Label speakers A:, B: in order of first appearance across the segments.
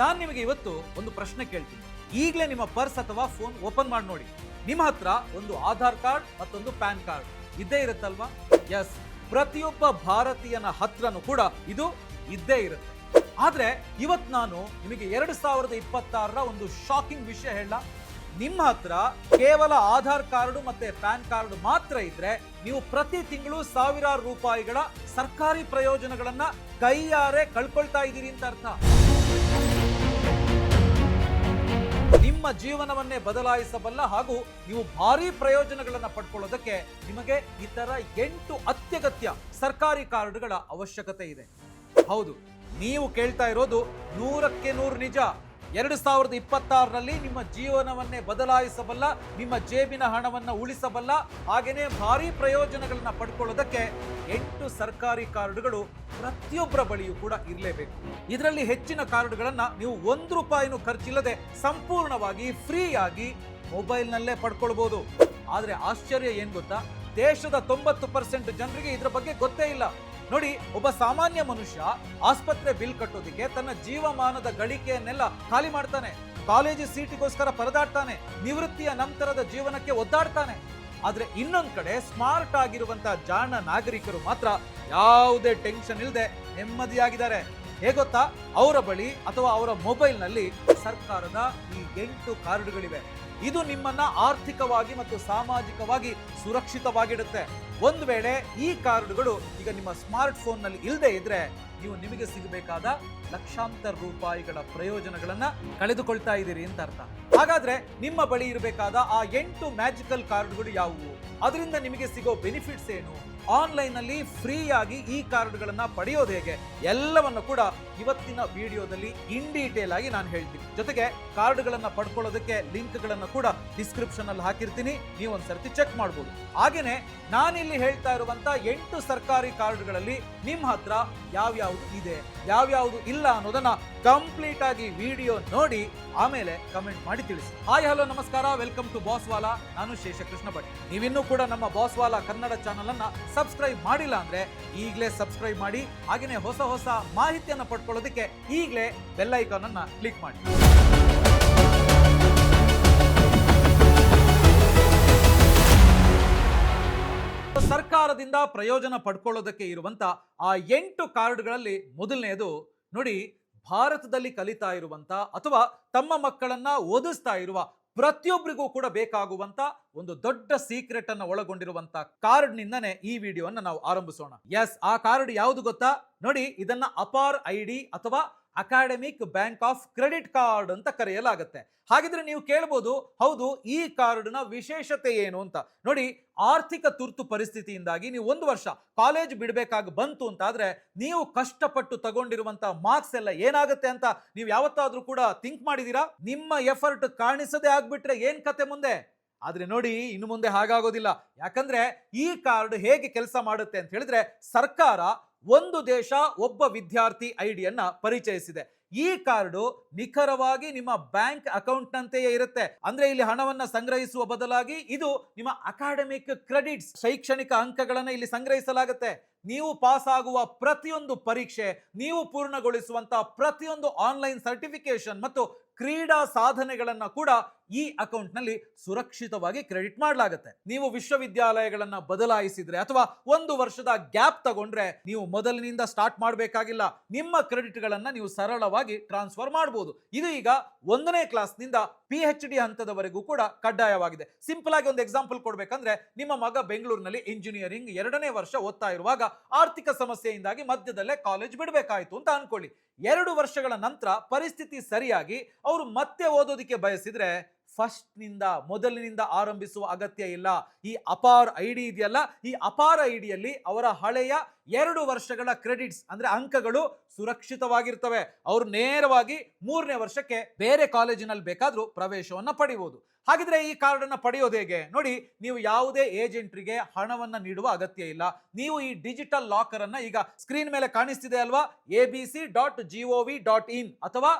A: ನಾನು ನಿಮಗೆ ಇವತ್ತು ಒಂದು ಪ್ರಶ್ನೆ ಕೇಳ್ತೀನಿ. ಈಗಲೇ ನಿಮ್ಮ ಪರ್ಸ್ ಅಥವಾ ಫೋನ್ ಓಪನ್ ಮಾಡಿ ನೋಡಿ. ನಿಮ್ಮ ಹತ್ರ ಒಂದು ಆಧಾರ್ ಕಾರ್ಡ್ ಮತ್ತೊಂದು ಪ್ಯಾನ್ ಕಾರ್ಡ್ ಇದ್ದೇ ಇರುತ್ತಲ್ವಾ? ಎಸ್, ಪ್ರತಿಯೊಬ್ಬ ಭಾರತೀಯನ ಹತ್ರನೂ ಕೂಡ ಇದು ಇದ್ದೇ ಇರುತ್ತೆ. ಆದ್ರೆ ಇವತ್ತು ನಾನು ನಿಮಗೆ 2026ರ ಒಂದು ಶಾಕಿಂಗ್ ವಿಷಯ ಹೇಳ. ನಿಮ್ಮ ಹತ್ರ ಕೇವಲ ಆಧಾರ್ ಕಾರ್ಡ್ ಮತ್ತೆ ಪ್ಯಾನ್ ಕಾರ್ಡ್ ಮಾತ್ರ ಇದ್ರೆ ನೀವು ಪ್ರತಿ ತಿಂಗಳು ಸಾವಿರಾರು ರೂಪಾಯಿಗಳ ಸರ್ಕಾರಿ ಪ್ರಯೋಜನಗಳನ್ನ ಕೈಯಾರೆ ಕಳ್ಕೊಳ್ತಾ ಇದ್ದೀರಿ ಅಂತ ಅರ್ಥ. ನಿಮ್ಮ ಜೀವನವನ್ನೇ ಬದಲಾಯಿಸಬಲ್ಲ ಹಾಗೂ ನೀವು ಭಾರಿ ಪ್ರಯೋಜನಗಳನ್ನ ಪಡ್ಕೊಳ್ಳೋದಕ್ಕೆ ನಿಮಗೆ ಇತರ 8 ಅತ್ಯಗತ್ಯ ಸರ್ಕಾರಿ ಕಾರ್ಡ್ಗಳ ಅವಶ್ಯಕತೆ ಇದೆ. ಹೌದು, ನೀವು ಕೇಳ್ತಾ ಇರೋದು 100ಕ್ಕೆ 100 ನಿಜ. 2026ರಲ್ಲಿ ನಿಮ್ಮ ಜೀವನವನ್ನೇ ಬದಲಾಯಿಸಬಲ್ಲ, ನಿಮ್ಮ ಜೇಬಿನ ಹಣವನ್ನ ಉಳಿಸಬಲ್ಲ, ಹಾಗೇನೆ ಭಾರಿ ಪ್ರಯೋಜನಗಳನ್ನ ಪಡ್ಕೊಳ್ಳೋದಕ್ಕೆ 8 ಸರ್ಕಾರಿ ಕಾರ್ಡ್ಗಳು ಪ್ರತಿಯೊಬ್ಬರ ಬಳಿಯೂ ಕೂಡ ಇರಲೇಬೇಕು. ಇದರಲ್ಲಿ ಹೆಚ್ಚಿನ ಕಾರ್ಡ್ಗಳನ್ನ ನೀವು 1 ರೂಪಾಯಿನೂ ಖರ್ಚಿಲ್ಲದೆ ಸಂಪೂರ್ಣವಾಗಿ ಫ್ರೀಯಾಗಿ ಮೊಬೈಲ್ನಲ್ಲೇ ಪಡ್ಕೊಳ್ಬಹುದು. ಆದ್ರೆ ಆಶ್ಚರ್ಯ ಏನ್ ಗೊತ್ತಾ, ದೇಶದ 90% ಜನರಿಗೆ ಇದ್ರ ಬಗ್ಗೆ ಗೊತ್ತೇ ಇಲ್ಲ. ನೋಡಿ, ಒಬ್ಬ ಸಾಮಾನ್ಯ ಮನುಷ್ಯ ಆಸ್ಪತ್ರೆ ಬಿಲ್ ಕಟ್ಟೋದಿಕ್ಕೆ ತನ್ನ ಜೀವಮಾನದ ಗಳಿಕೆಯನ್ನೆಲ್ಲ ಖಾಲಿ ಮಾಡ್ತಾನೆ, ಕಾಲೇಜು ಸೀಟಿಗೋಸ್ಕರ ಪರದಾಡ್ತಾನೆ, ನಿವೃತ್ತಿಯ ನಂತರದ ಜೀವನಕ್ಕೆ ಒದ್ದಾಡ್ತಾನೆ. ಆದ್ರೆ ಇನ್ನೊಂದ್ ಕಡೆ ಸ್ಮಾರ್ಟ್ ಆಗಿರುವಂತ ಜಾಣ ನಾಗರಿಕರು ಮಾತ್ರ ಯಾವುದೇ ಟೆನ್ಷನ್ ಇಲ್ಲದೆ ನೆಮ್ಮದಿಯಾಗಿದ್ದಾರೆ. ಹೇಗೊತ್ತಾ, ಅವರ ಬಳಿ ಅಥವಾ ಅವರ ಮೊಬೈಲ್ನಲ್ಲಿ ಸರ್ಕಾರದ ಈ 8 ಕಾರ್ಡ್ಗಳಿವೆ. ಇದು ನಿಮ್ಮನ್ನ ಆರ್ಥಿಕವಾಗಿ ಮತ್ತು ಸಾಮಾಜಿಕವಾಗಿ ಸುರಕ್ಷಿತವಾಗಿಡುತ್ತೆ. ಒಂದು ವೇಳೆ ಈ ಕಾರ್ಡ್ಗಳು ಈಗ ನಿಮ್ಮ ಸ್ಮಾರ್ಟ್ ಫೋನ್ ನಲ್ಲಿ ಇಲ್ಲದೆ ಇದ್ರೆ ನೀವು ನಿಮಗೆ ಸಿಗಬೇಕಾದ ಲಕ್ಷಾಂತರ ರೂಪಾಯಿಗಳ ಪ್ರಯೋಜನಗಳನ್ನ ಕಳೆದುಕೊಳ್ತಾ ಇದ್ದೀರಿ ಅಂತ ಅರ್ಥ. ಹಾಗಾದ್ರೆ ನಿಮ್ಮ ಬಳಿ ಇರಬೇಕಾದ ಆ 8 ಮ್ಯಾಜಿಕಲ್ ಕಾರ್ಡ್ಗಳು ಯಾವುವು? ಅದರಿಂದ ನಿಮಗೆ ಸಿಗೋ ಬೆನಿಫಿಟ್ಸ್ ಏನು? ಆನ್ಲೈನ್ ನಲ್ಲಿ ಫ್ರೀ ಆಗಿ ಈ ಕಾರ್ಡ್ಗಳನ್ನ ಪಡೆಯೋದು ಹೇಗೆ? ಎಲ್ಲವನ್ನು ಕೂಡ ಇವತ್ತಿನ ವಿಡಿಯೋದಲ್ಲಿ ಇನ್ ಡೀಟೇಲ್ ಆಗಿ ನಾನು ಹೇಳ್ತೀನಿ. ಜೊತೆಗೆ ಕಾರ್ಡ್ಗಳನ್ನ ಪಡ್ಕೊಳ್ಳೋದಕ್ಕೆ ಲಿಂಕ್ಗಳನ್ನ ಕೂಡ ಡಿಸ್ಕ್ರಿಪ್ಷನ್ ಅಲ್ಲಿ ಹಾಕಿರ್ತೀನಿ, ನೀವು ಒಂದ್ಸರ್ತಿ ಚೆಕ್ ಮಾಡಬಹುದು. ಹಾಗೇನೆ ನಾನಿಲ್ಲಿ ಹೇಳ್ತಾ ಇರುವಂತ 8 ಸರ್ಕಾರಿ ಕಾರ್ಡ್ಗಳಲ್ಲಿ ನಿಮ್ಮ ಹತ್ರ ಯಾವ್ಯಾವುದು ಇದೆ, ಯಾವ್ಯಾವುದು ಇಲ್ಲ ಅನ್ನೋದನ್ನ ಕಂಪ್ಲೀಟ್ ಆಗಿ ವಿಡಿಯೋ ನೋಡಿ ಆಮೇಲೆ ಕಮೆಂಟ್ ಮಾಡಿ ತಿಳಿಸಿ. ಹಾಯ್, ಹಲೋ, ನಮಸ್ಕಾರ, ವೆಲ್ಕಮ್ ಟು ಬಾಸ್ ವಾಲಾ. ನಾನು ಶೇಷಕೃಷ್ಣ ಭಟ್. ನೀವಿನ್ನೂ ಕೂಡ ನಮ್ಮ ಬಾಸ್ ವಾಲಾ ಕನ್ನಡ ಚಾನಲ್ ಅನ್ನ ಸಬ್ಸ್ಕ್ರೈಬ್ ಮಾಡಿಲ್ಲ ಅಂದ್ರೆ ಈಗಲೇ ಸಬ್ಸ್ಕ್ರೈಬ್ ಮಾಡಿ. ಹಾಗೇನೆ ಹೊಸ ಹೊಸ ಮಾಹಿತಿಯನ್ನು ಪಡ್ಕೊಳ್ಳೋದಕ್ಕೆ ಈಗಲೇ ಬೆಲ್ ಐಕಾನ್ ಅನ್ನ ಕ್ಲಿಕ್ ಮಾಡಿ. ಸರ್ಕಾರದಿಂದ ಪ್ರಯೋಜನ ಪಡ್ಕೊಳ್ಳೋದಕ್ಕೆ ಇರುವಂತ ಆ 8 ಕಾರ್ಡ್ಗಳಲ್ಲಿ ಮೊದಲನೆಯದು ನೋಡಿ, ಭಾರತದಲ್ಲಿ ಕಲಿತಾ ಇರುವಂತ ಅಥವಾ ತಮ್ಮ ಮಕ್ಕಳನ್ನ ಓದಿಸ್ತಾ ಇರುವ ಪ್ರತಿಯೊಬ್ಬರಿಗೂ ಕೂಡ ಬೇಕಾಗುವಂತ ಒಂದು ದೊಡ್ಡ ಸೀಕ್ರೆಟ್ ಅನ್ನ ಒಳಗೊಂಡಿರುವಂತ ಕಾರ್ಡ್ ನಿಂದನೇ ಈ ವಿಡಿಯೋವನ್ನ ನಾವು ಆರಂಭಿಸೋಣ. ಎಸ್, ಆ ಕಾರ್ಡ್ ಯಾವುದು ಗೊತ್ತಾ? ನೋಡಿ, ಇದನ್ನ ಅಪಾರ್ ಐಡಿ ಅಥವಾ academic bank of credit card ಅಂತ ಕರೆಯಲಾಗುತ್ತೆ. ಹಾಗಿದ್ರೆ ನೀವು ಕೇಳಬಹುದು, ಹೌದು, ಈ ಕಾರ್ಡ್ನ ವಿಶೇಷತೆ ಏನು ಅಂತ. ನೋಡಿ, ಆರ್ಥಿಕ ತುರ್ತು ಪರಿಸ್ಥಿತಿಯಿಂದಾಗಿ ನೀವು 1 ವರ್ಷ ಕಾಲೇಜ್ ಬಿಡಬೇಕಾಗಿ ಬಂತು ಅಂತ ಆದ್ರೆ ನೀವು ಕಷ್ಟಪಟ್ಟು ತಗೊಂಡಿರುವಂತ ಮಾರ್ಕ್ಸ್ ಎಲ್ಲ ಏನಾಗುತ್ತೆ ಅಂತ ನೀವು ಯಾವತ್ತಾದ್ರೂ ಕೂಡ ಥಿಂಕ್ ಮಾಡಿದೀರಾ? ನಿಮ್ಮ ಎಫರ್ಟ್ ಕಾಣಿಸದೆ ಆಗ್ಬಿಟ್ರೆ ಏನ್ ಕತೆ ಮುಂದೆ? ಆದ್ರೆ ನೋಡಿ, ಇನ್ನು ಮುಂದೆ ಹಾಗಾಗೋದಿಲ್ಲ. ಯಾಕಂದ್ರೆ ಈ ಕಾರ್ಡ್ ಹೇಗೆ ಕೆಲಸ ಮಾಡುತ್ತೆ ಅಂತ ಹೇಳಿದ್ರೆ, ಸರ್ಕಾರ ಒಂದು ದೇಶ ಒಬ್ಬ ವಿದ್ಯಾರ್ಥಿ ಐಡಿಯನ್ನ ಪರಿಚಯಿಸಿದೆ. ಈ ಕಾರ್ಡು ನಿಖರವಾಗಿ ನಿಮ್ಮ ಬ್ಯಾಂಕ್ ಅಕೌಂಟ್ ನಂತೆಯೇ ಇರುತ್ತೆ. ಅಂದ್ರೆ ಇಲ್ಲಿ ಹಣವನ್ನ ಸಂಗ್ರಹಿಸುವ ಬದಲಾಗಿ ಇದು ನಿಮ್ಮ ಅಕಾಡೆಮಿಕ್ ಕ್ರೆಡಿಟ್ಸ್, ಶೈಕ್ಷಣಿಕ ಅಂಕಗಳನ್ನ ಇಲ್ಲಿ ಸಂಗ್ರಹಿಸಲಾಗುತ್ತೆ. ನೀವು ಪಾಸ್ ಆಗುವ ಪ್ರತಿಯೊಂದು ಪರೀಕ್ಷೆ, ನೀವು ಪೂರ್ಣಗೊಳಿಸುವಂತ ಪ್ರತಿಯೊಂದು ಆನ್ಲೈನ್ ಸರ್ಟಿಫಿಕೇಶನ್ ಮತ್ತು ಕ್ರೀಡಾ ಸಾಧನೆಗಳನ್ನ ಕೂಡ ಈ ಅಕೌಂಟ್ ನಲ್ಲಿ ಸುರಕ್ಷಿತವಾಗಿ ಕ್ರೆಡಿಟ್ ಮಾಡಲಾಗುತ್ತೆ. ನೀವು ವಿಶ್ವವಿದ್ಯಾಲಯಗಳನ್ನ ಬದಲಾಯಿಸಿದ್ರೆ ಅಥವಾ 1 ವರ್ಷದ ಗ್ಯಾಪ್ ತಗೊಂಡ್ರೆ ನೀವು ಮೊದಲಿನಿಂದ ಸ್ಟಾರ್ಟ್ ಮಾಡಬೇಕಾಗಿಲ್ಲ. ನಿಮ್ಮ ಕ್ರೆಡಿಟ್ ಗಳನ್ನ ನೀವು ಸರಳವಾಗಿ ಟ್ರಾನ್ಸ್ಫರ್ ಮಾಡಬಹುದು. ಇದು ಈಗ 1ನೇ ಕ್ಲಾಸ್ನಿಂದ PhD ಹಂತದವರೆಗೂ ಕೂಡ ಕಡ್ಡಾಯವಾಗಿದೆ. ಸಿಂಪಲ್ ಆಗಿ ಒಂದು ಎಕ್ಸಾಂಪಲ್ ಕೊಡ್ಬೇಕಂದ್ರೆ, ನಿಮ್ಮ ಮಗ ಬೆಂಗಳೂರಿನಲ್ಲಿ ಇಂಜಿನಿಯರಿಂಗ್ 2ನೇ ವರ್ಷ ಓದ್ತಾ ಇರುವಾಗ ಆರ್ಥಿಕ ಸಮಸ್ಯೆಯಿಂದಾಗಿ ಮಧ್ಯದಲ್ಲೇ ಕಾಲೇಜ್ ಬಿಡಬೇಕಾಯ್ತು ಅಂತ ಅನ್ಕೊಳ್ಳಿ. 2 ವರ್ಷಗಳ ನಂತರ ಪರಿಸ್ಥಿತಿ ಸರಿಯಾಗಿ ಅವರು ಮತ್ತೆ ಓದೋದಿಕ್ಕೆ ಬಯಸಿದ್ರೆ ಮೊದಲಿನಿಂದ ಆರಂಭಿಸುವ ಅಗತ್ಯ ಇಲ್ಲ. ಈ ಅಪಾರ್ ಐಡಿ ಇದೆಯಲ್ಲ, ಈ ಅಪಾರ ಐಡಿಯಲ್ಲಿ ಅವರ ಹಳೆಯ 2 ವರ್ಷಗಳ ಕ್ರೆಡಿಟ್ಸ್ ಅಂದ್ರೆ ಅಂಕಗಳು ಸುರಕ್ಷಿತವಾಗಿರ್ತವೆ. ಅವರು ನೇರವಾಗಿ 3ನೇ ವರ್ಷಕ್ಕೆ ಬೇರೆ ಕಾಲೇಜಿನಲ್ಲಿ ಬೇಕಾದ್ರೂ ಪ್ರವೇಶವನ್ನ ಪಡೆಯಬಹುದು. ಹಾಗಿದ್ರೆ ಈ ಕಾರ್ಡ್ ಅನ್ನ ಪಡೆಯೋದು ಹೇಗೆ? ನೋಡಿ, ನೀವು ಯಾವುದೇ ಏಜೆಂಟ್ರಿಗೆ ಹಣವನ್ನ ನೀಡುವ ಅಗತ್ಯ ಇಲ್ಲ. ನೀವು ಈ ಡಿಜಿಟಲ್ ಲಾಕರ್ ಅನ್ನ ಈಗ ಸ್ಕ್ರೀನ್ ಮೇಲೆ ಕಾಣಿಸ್ತಿದೆ ಅಲ್ವಾ, abc.gov.in ಅಥವಾ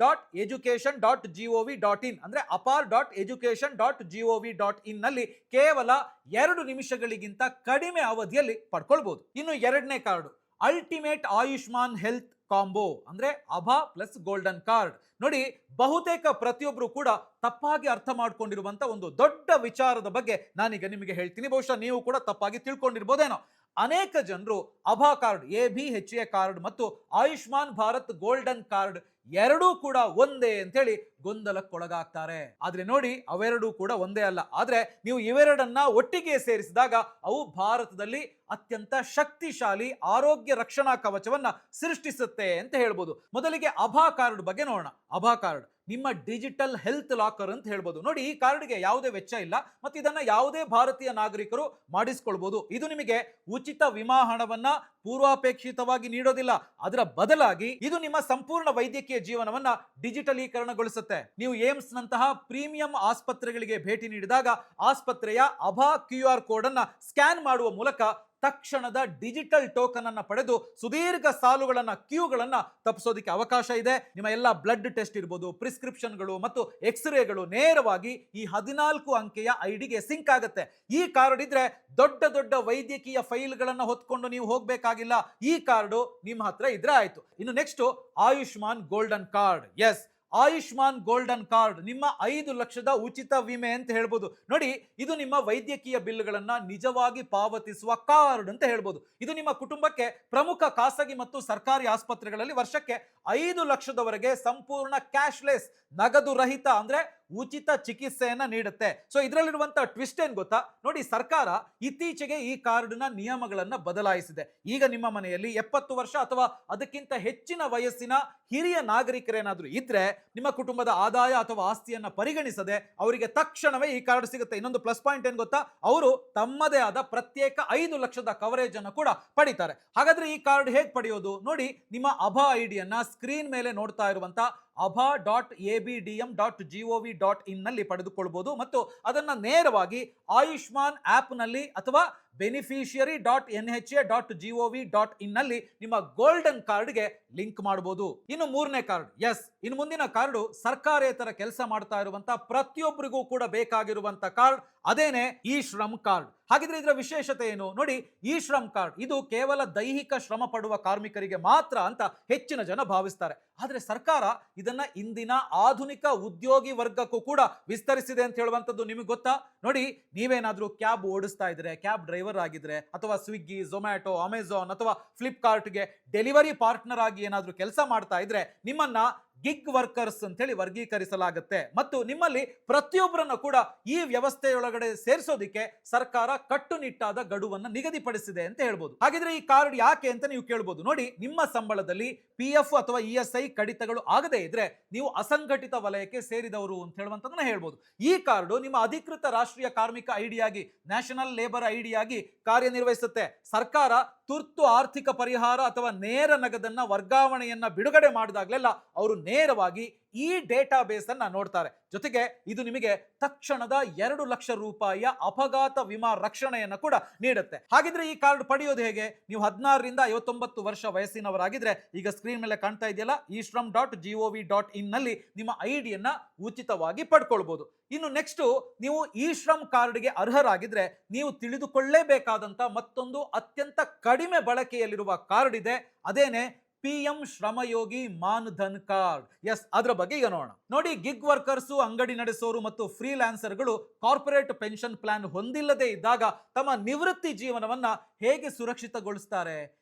A: apar.education.gov.in ಅಂದ್ರೆ apar.education.gov.in ನಲ್ಲಿ ಕೇವಲ 2 ನಿಮಿಷಗಳಿಗಿಂತ ಕಡಿಮೆ ಅವಧಿಯಲ್ಲಿ ಪಡ್ಕೊಳ್ಬಹುದು. ಇನ್ನು 2ನೇ card ultimate Ayushman health combo ಅಂದ್ರೆ ಅಭಾ ಪ್ಲಸ್ ಗೋಲ್ಡನ್ ಕಾರ್ಡ್. ನೋಡಿ, ಬಹುತೇಕ ಪ್ರತಿಯೊಬ್ರು ಕೂಡ ತಪ್ಪಾಗಿ ಅರ್ಥ ಮಾಡ್ಕೊಂಡಿರುವಂತ ಒಂದು ದೊಡ್ಡ ವಿಚಾರದ ಬಗ್ಗೆ ನಾನೀಗ ನಿಮಗೆ ಹೇಳ್ತೀನಿ. ಬಹುಶಃ ನೀವು ಕೂಡ ತಪ್ಪಾಗಿ ತಿಳ್ಕೊಂಡಿರ್ಬೋದೇನೋ. ಅನೇಕ ಜನರು ಅಭಾ ಕಾರ್ಡ್, ABHA ಕಾರ್ಡ್ ಮತ್ತು ಆಯುಷ್ಮಾನ್ ಭಾರತ್ ಗೋಲ್ಡನ್ ಕಾರ್ಡ್ ಎರಡೂ ಕೂಡ ಒಂದೇ ಅಂತೇಳಿ ಗೊಂದಲಕ್ಕೊಳಗಾಗ್ತಾರೆ. ಆದ್ರೆ ನೋಡಿ, ಅವೆರಡೂ ಕೂಡ ಒಂದೇ ಅಲ್ಲ. ಆದ್ರೆ ನೀವು ಇವೆರಡನ್ನ ಒಟ್ಟಿಗೆ ಸೇರಿಸಿದಾಗ ಅವು ಭಾರತದಲ್ಲಿ ಅತ್ಯಂತ ಶಕ್ತಿಶಾಲಿ ಆರೋಗ್ಯ ರಕ್ಷಣಾ ಕವಚವನ್ನ ಸೃಷ್ಟಿಸುತ್ತೆ ಅಂತ ಹೇಳ್ಬೋದು. ಮೊದಲಿಗೆ ಅಭಾ ಕಾರ್ಡ್ ಬಗ್ಗೆ ನೋಡೋಣ. ಅಭಾ ಕಾರ್ಡ್ ನಿಮ್ಮ ಡಿಜಿಟಲ್ ಹೆಲ್ತ್ ಲಾಕರ್ ಅಂತ ಹೇಳ್ಬೋದು. ನೋಡಿ, ಈ ಕಾರ್ಡ್ಗೆ ಯಾವುದೇ ವೆಚ್ಚ ಇಲ್ಲ ಮತ್ತು ಇದನ್ನ ಯಾವುದೇ ಭಾರತೀಯ ನಾಗರಿಕರು ಮಾಡಿಸ್ಕೊಳ್ಬಹುದು. ಇದು ನಿಮಗೆ ಉಚಿತ ವಿಮಾ ಹಣವನ್ನ ಪೂರ್ವಾಪೇಕ್ಷಿತವಾಗಿ ನೀಡೋದಿಲ್ಲ. ಅದರ ಬದಲಾಗಿ ಇದು ನಿಮ್ಮ ಸಂಪೂರ್ಣ ವೈದ್ಯಕೀಯ ಜೀವನವನ್ನ ಡಿಜಿಟಲೀಕರಣಗೊಳಿಸುತ್ತೆ. ನೀವು ಏಮ್ಸ್ ನಂತಹ ಪ್ರೀಮಿಯಂ ಆಸ್ಪತ್ರೆಗಳಿಗೆ ಭೇಟಿ ನೀಡಿದಾಗ ಆಸ್ಪತ್ರೆಯ ಅಭಾ QR ಕೋಡ್ ಅನ್ನ ಸ್ಕ್ಯಾನ್ ಮಾಡುವ ಮೂಲಕ ತಕ್ಷಣದ ಡಿಜಿಟಲ್ ಟೋಕನ್ ಅನ್ನ ಪಡೆದು ಸುದೀರ್ಘ ಸಾಲುಗಳನ್ನ, ಕ್ಯೂಗಳನ್ನ ತಪ್ಪಿಸೋದಕ್ಕೆ ಅವಕಾಶ ಇದೆ. ನಿಮ್ಮ ಎಲ್ಲ ಬ್ಲಡ್ ಟೆಸ್ಟ್ ಇರ್ಬೋದು, ಪ್ರಿಸ್ಕ್ರಿಪ್ಷನ್ಗಳು ಮತ್ತು ಎಕ್ಸ್ರೇಗಳು ನೇರವಾಗಿ ಈ 14 ಅಂಕೆಯ ಐಡಿಗೆ ಸಿಂಕ್ ಆಗುತ್ತೆ. ಈ ಕಾರ್ಡ್ ಇದ್ರೆ ದೊಡ್ಡ ದೊಡ್ಡ ವೈದ್ಯಕೀಯ ಫೈಲ್ಗಳನ್ನ ಹೊತ್ಕೊಂಡು ನೀವು ಹೋಗ್ಬೇಕಾಗಿಲ್ಲ. ಈ ಕಾರ್ಡು ನಿಮ್ಮ ಹತ್ರ ಇದ್ರೆ ಆಯ್ತು. ಇನ್ನು next Ayushman golden card. Yes, Ayushman golden card ನಿಮ್ಮ 5 ಲಕ್ಷದ ಉಚಿತ ವಿಮೆ ಅಂತ ಹೇಳ್ಬೋದು. ನೋಡಿ, ಇದು ನಿಮ್ಮ ವೈದ್ಯಕೀಯ ಬಿಲ್ಗಳನ್ನ ನಿಜವಾಗಿ ಪಾವತಿಸುವ ಕಾರ್ಡ್ ಅಂತ ಹೇಳ್ಬೋದು. ಇದು ನಿಮ್ಮ ಕುಟುಂಬಕ್ಕೆ ಪ್ರಮುಖ ಖಾಸಗಿ ಮತ್ತು ಸರ್ಕಾರಿ ಆಸ್ಪತ್ರೆಗಳಲ್ಲಿ ವರ್ಷಕ್ಕೆ 5 ಲಕ್ಷದವರೆಗೆ ಸಂಪೂರ್ಣ ಕ್ಯಾಶ್ಲೆಸ್, ನಗದು ರಹಿತ ಅಂದ್ರೆ ಉಚಿತ ಚಿಕಿತ್ಸೆಯನ್ನ ನೀಡುತ್ತೆ. ಸೊ ಇದರಲ್ಲಿರುವಂತ ಟ್ವಿಸ್ಟ್ ಏನ್ ಗೊತ್ತಾ? ನೋಡಿ, ಸರ್ಕಾರ ಇತ್ತೀಚೆಗೆ ಈ ಕಾರ್ಡ್ನ ನಿಯಮಗಳನ್ನ ಬದಲಾಯಿಸಿದೆ. ಈಗ ನಿಮ್ಮ ಮನೆಯಲ್ಲಿ 70 ವರ್ಷ ಅಥವಾ ಅದಕ್ಕಿಂತ ಹೆಚ್ಚಿನ ವಯಸ್ಸಿನ ಹಿರಿಯ ನಾಗರಿಕರೇನಾದ್ರೂ ಇದ್ರೆ ನಿಮ್ಮ ಕುಟುಂಬದ ಆದಾಯ ಅಥವಾ ಆಸ್ತಿಯನ್ನ ಪರಿಗಣಿಸದೆ ಅವರಿಗೆ ತಕ್ಷಣವೇ ಈ ಕಾರ್ಡ್ ಸಿಗುತ್ತೆ. ಇನ್ನೊಂದು ಪ್ಲಸ್ ಪಾಯಿಂಟ್ ಏನ್ ಗೊತ್ತಾ? ಅವರು ತಮ್ಮದೇ ಆದ ಪ್ರತ್ಯೇಕ 5 ಲಕ್ಷದ ಕವರೇಜ್ ಅನ್ನು ಕೂಡ ಪಡಿತಾರೆ. ಹಾಗಾದ್ರೆ ಈ ಕಾರ್ಡ್ ಹೇಗೆ ಪಡೆಯೋದು? ನೋಡಿ, ನಿಮ್ಮ ಅಭಾ ಐಡಿಯನ್ನ ಸ್ಕ್ರೀನ್ ಮೇಲೆ ನೋಡ್ತಾ ಇರುವಂತ abha.abdm.gov.in ನಲ್ಲಿ ಪಡೆದುಕೊಳ್ಳಬಹುದು ಮತ್ತು ಅದನ್ನ ನೇರವಾಗಿ ಆಯುಷ್ಮಾನ್ ಆಪ್ ನಲ್ಲಿ ಅಥವಾ beneficiary.nha.gov.in ನಲ್ಲಿ ನಿಮ್ಮ ಗೋಲ್ಡನ್ ಕಾರ್ಡ್ಗೆ ಲಿಂಕ್ ಮಾಡಬಹುದು. ಇನ್ನು ಮೂರನೇ ಕಾರ್ಡ್, ಎಸ್, ಇನ್ನು ಮುಂದಿನ ಕಾರ್ಡು ಸರ್ಕಾರೇತರ ಕೆಲಸ ಮಾಡ್ತಾ ಇರುವಂತ ಪ್ರತಿಯೊಬ್ಬರಿಗೂ ಕೂಡ ಬೇಕಾಗಿರುವಂತ ಕಾರ್ಡ್, ಅದೇನೆ ಈ ಶ್ರಮ್ ಕಾರ್ಡ್. ಹಾಗಿದ್ರೆ ಇದರ ವಿಶೇಷತೆ ಏನು? ನೋಡಿ, ಈ ಶ್ರಮ್ ಕಾರ್ಡ್ ಇದು ಕೇವಲ ದೈಹಿಕ ಶ್ರಮ ಪಡುವ ಕಾರ್ಮಿಕರಿಗೆ ಮಾತ್ರ ಅಂತ ಹೆಚ್ಚಿನ ಜನ ಭಾವಿಸ್ತಾರೆ. ಆದ್ರೆ ಸರ್ಕಾರ ಇದನ್ನ ಇಂದಿನ ಆಧುನಿಕ ಉದ್ಯೋಗಿ ವರ್ಗಕ್ಕೂ ಕೂಡ ವಿಸ್ತರಿಸಿದೆ ಅಂತ ಹೇಳುವಂತದ್ದು ನಿಮಗೆ ಗೊತ್ತಾ? ನೋಡಿ, ನೀವೇನಾದ್ರೂ ಕ್ಯಾಬ್ ಓಡಿಸ್ತಾ ಇದ್ರೆ, ಕ್ಯಾಬ್ ಡ್ರೈವರ್ ಆಗಿದ್ರೆ ಅಥವಾ ಸ್ವಿಗ್ಗಿ, ಝೊಮ್ಯಾಟೊ, ಅಮೆಝಾನ್ ಅಥವಾ ಫ್ಲಿಪ್ಕಾರ್ಟ್ಗೆ ಡೆಲಿವರಿ ಪಾರ್ಟ್ನರ್ ಆಗಿ ಏನಾದ್ರೂ ಕೆಲಸ ಮಾಡ್ತಾ ಇದ್ರೆ ನಿಮ್ಮನ್ನ ಗಿಗ್ ವರ್ಕರ್ಸ್ ಅಂತ ಹೇಳಿ ವರ್ಗೀಕರಿಸಲಾಗುತ್ತೆ ಮತ್ತು ನಿಮ್ಮಲ್ಲಿ ಪ್ರತಿಯೊಬ್ಬರನ್ನು ಕೂಡ ಈ ವ್ಯವಸ್ಥೆಯೊಳಗಡೆ ಸೇರಿಸೋದಿಕ್ಕೆ ಸರ್ಕಾರ ಕಟ್ಟುನಿಟ್ಟಾದ ಗಡುವನ್ನು ನಿಗದಿಪಡಿಸಿದೆ ಅಂತ ಹೇಳ್ಬೋದು. ಹಾಗಿದ್ರೆ ಈ ಕಾರ್ಡ್ ಯಾಕೆ ಅಂತ ನೀವು ಕೇಳ್ಬೋದು. ನೋಡಿ, ನಿಮ್ಮ ಸಂಬಳದಲ್ಲಿ PF ಅಥವಾ ESI ಕಡಿತಗಳು ಆಗದೇ ಇದ್ರೆ ನೀವು ಅಸಂಘಟಿತ ವಲಯಕ್ಕೆ ಸೇರಿದವರು ಅಂತ ಹೇಳುವಂತದನ್ನ ಹೇಳ್ಬೋದು. ಈ ಕಾರ್ಡು ನಿಮ್ಮ ಅಧಿಕೃತ ರಾಷ್ಟ್ರೀಯ ಕಾರ್ಮಿಕ ಐಡಿಯಾಗಿ, ನ್ಯಾಷನಲ್ ಲೇಬರ್ ಐಡಿಯಾಗಿ ಕಾರ್ಯನಿರ್ವಹಿಸುತ್ತೆ. ಸರ್ಕಾರ ತುರ್ತು ಆರ್ಥಿಕ ಪರಿಹಾರ ಅಥವಾ ನೇರ ನಗದನ್ನ ವರ್ಗಾವಣೆಯನ್ನ ಬಿಡುಗಡೆ ಮಾಡಿದಾಗಲೆಲ್ಲ ಅವರು ನೇರವಾಗಿ ಈ ಡೇಟಾ ಬೇಸ್ ಅನ್ನ ನೋಡ್ತಾರೆ. ಜೊತೆಗೆ ಇದು ನಿಮಗೆ ತಕ್ಷಣದ 2 ಲಕ್ಷ ರೂಪಾಯಿಯ ಅಪಘಾತ ವಿಮಾ ರಕ್ಷಣೆಯನ್ನು ಕೂಡ ನೀಡುತ್ತೆ. ಹಾಗಿದ್ರೆ ಈ ಕಾರ್ಡ್ ಪಡೆಯೋದು ಹೇಗೆ? ನೀವು 16 ರಿಂದ 59 ವರ್ಷ ವಯಸ್ಸಿನವರಾಗಿದ್ರೆ ಈಗ ಸ್ಕ್ರೀನ್ ಮೇಲೆ ಕಾಣ್ತಾ ಇದೆಯಲ್ಲ, eShram.gov.in ನಲ್ಲಿ ನಿಮ್ಮ ಐಡಿಯನ್ನ ಉಚಿತವಾಗಿ ಪಡ್ಕೊಳ್ಬಹುದು. ಇನ್ನು ನೆಕ್ಸ್ಟ್, ನೀವು ಈ ಶ್ರಮ್ ಕಾರ್ಡ್ಗೆ ಅರ್ಹರಾಗಿದ್ರೆ ನೀವು ತಿಳಿದುಕೊಳ್ಳೇಬೇಕಾದಂತ ಮತ್ತೊಂದು ಅತ್ಯಂತ ಕಡಿಮೆ ಬಳಕೆಯಲ್ಲಿರುವ ಕಾರ್ಡ್ ಇದೆ, ಅದೇನೆ PM Shramyogi Maandhan card. Yes, ಅದರ ಬಗ್ಗೆ ಈಗ ನೋಡೋಣ. ನೋಡಿ, ಗಿಗ್ ವರ್ಕರ್ಸ್, ಅಂಗಡಿ ನಡೆಸೋರು ಮತ್ತು ಫ್ರೀಲಾನ್ಸರ್ಗಳು ಕಾರ್ಪೊರೇಟ್ ಪೆನ್ಷನ್ ಪ್ಲಾನ್ ಹೊಂದಿಲ್ಲದೆ ಇದ್ದಾಗ ತಮ್ಮ ನಿವೃತ್ತಿ ಜೀವನವನ್ನ ಹೇಗೆ ಸುರಕ್ಷಿತಗೊಳಿಸ್ತಾರೆ?